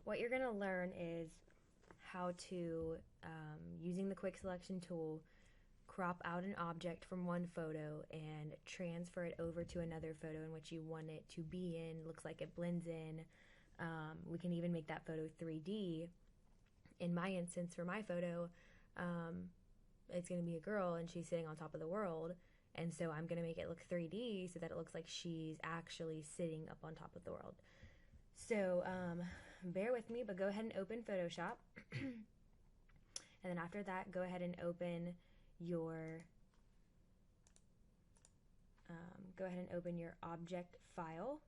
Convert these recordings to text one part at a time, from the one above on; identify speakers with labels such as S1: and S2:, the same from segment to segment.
S1: What you're going to learn is how to, using the quick selection tool, crop out an object from one photo and transfer it over to another photo in which you want it to be in. Looks like it blends in. We can even make that photo 3D. In my instance, for my photo, it's going to be a girl and she's sitting on top of the world. And so I'm going to make it look 3D so that it looks like she's actually sitting up on top of the world. So bear with me, but go ahead and open Photoshop. And then after that, go ahead and open your object file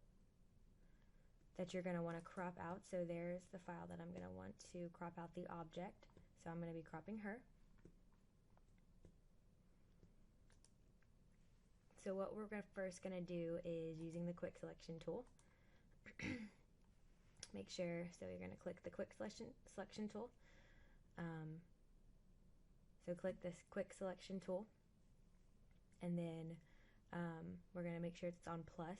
S1: that you're going to want to crop out. So there's the file that I'm going to want to crop out the object. So I'm going to be cropping her. So what we're first going to do is using the quick selection tool. Make sure, so you're going to click the quick selection tool. So click this quick selection tool, and then we're going to make sure it's on plus,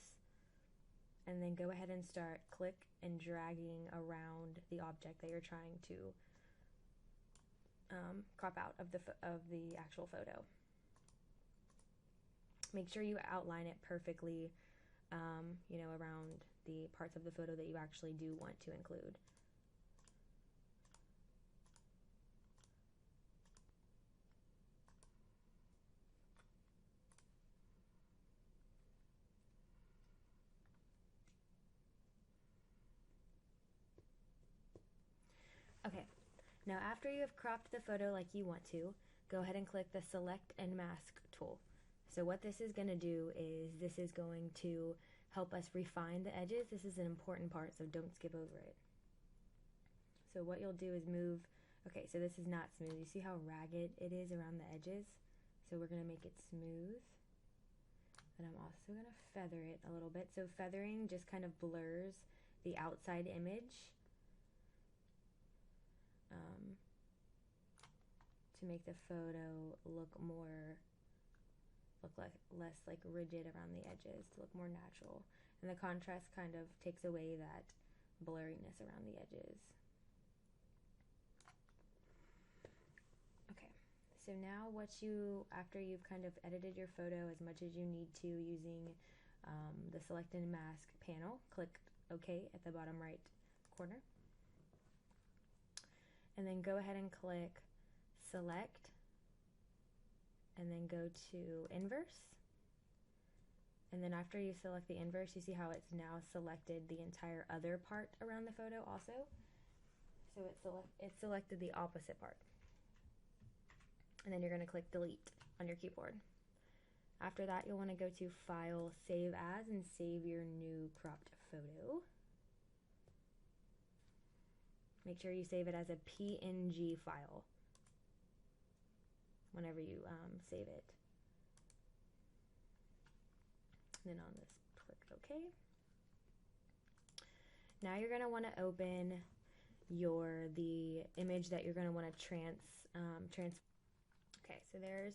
S1: and then go ahead and start click and dragging around the object that you're trying to crop out of the actual photo. Make sure you outline it perfectly, around the parts of the photo that you actually do want to include. Okay, now after you have cropped the photo like you want to, go ahead and click the Select and Mask tool. So what this is going to do is this is going to help us refine the edges. This is an important part, so don't skip over it. So what you'll do is move, okay, so this is not smooth. You see how ragged it is around the edges? So we're going to make it smooth. And I'm also going to feather it a little bit. So feathering just kind of blurs the outside image to make the photo look less like rigid around the edges, to look more natural. And the contrast kind of takes away that blurriness around the edges. Okay, so now after you've kind of edited your photo as much as you need to using the Select and Mask panel, click OK at the bottom right corner. And then go ahead and click Select, and then go to Inverse. And then after you select the inverse, you see how it's now selected the entire other part around the photo also. So it selected the opposite part. And then you're going to click Delete on your keyboard. After that, you'll want to go to File, Save As, and save your new cropped photo. Make sure you save it as a PNG file whenever you save it. And then on this, click OK. Now you're going to want to open the image that you're going to want to transfer. Okay, so there's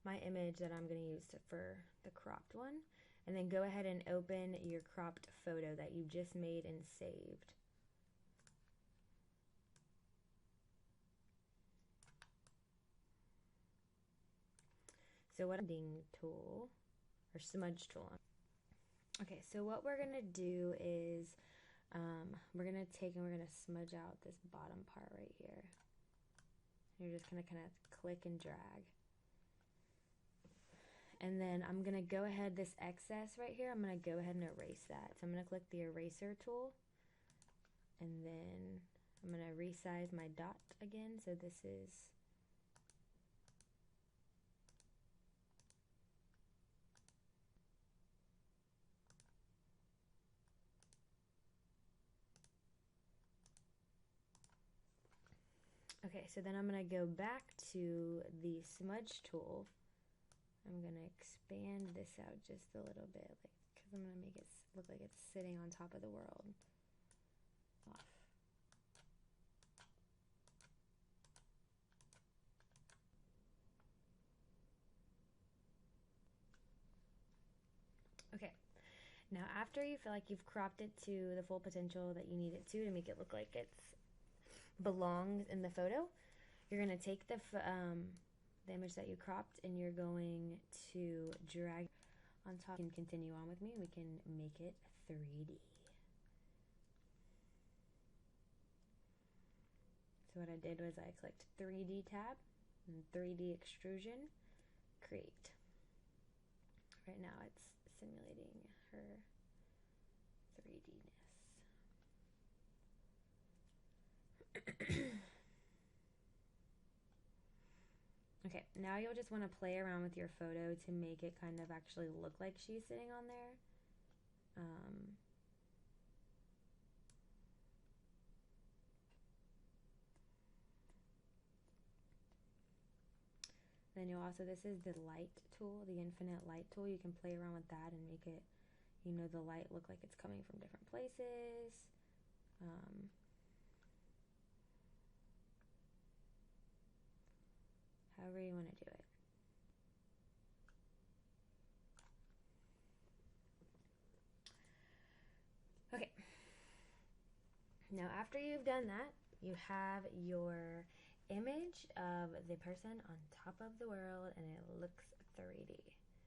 S1: my image that I'm going to use for the cropped one. And then go ahead and open your cropped photo that you just made and saved. So what tool or smudge tool. Okay, so what we're gonna do is we're gonna take and we're gonna smudge out this bottom part right here. You're just gonna kind of click and drag. And then I'm gonna go ahead, this excess right here, I'm gonna go ahead and erase that. So I'm gonna click the eraser tool, and then I'm gonna resize my dot again. So this is okay, so then I'm going to go back to the smudge tool. I'm going to expand this out just a little bit, because I'm going to make it look like it's sitting on top of the world. Off. Okay, Now, after you feel like you've cropped it to the full potential that you need it to make it look like it belongs in the photo, you're going to take the image that you cropped and you're going to drag on top. You can continue on with me. We can make it 3D. So what I did was I clicked 3D tab and 3D extrusion, create. Right now it's simulating her 3D-ness. Okay, now you'll just want to play around with your photo to make it kind of actually look like she's sitting on there. Then you'll also, this is the light tool, the infinite light tool. You can play around with that and make it, you know, the light look like it's coming from different places. However you want to do it. Okay. Now after you've done that, you have your image of the person on top of the world and it looks 3D.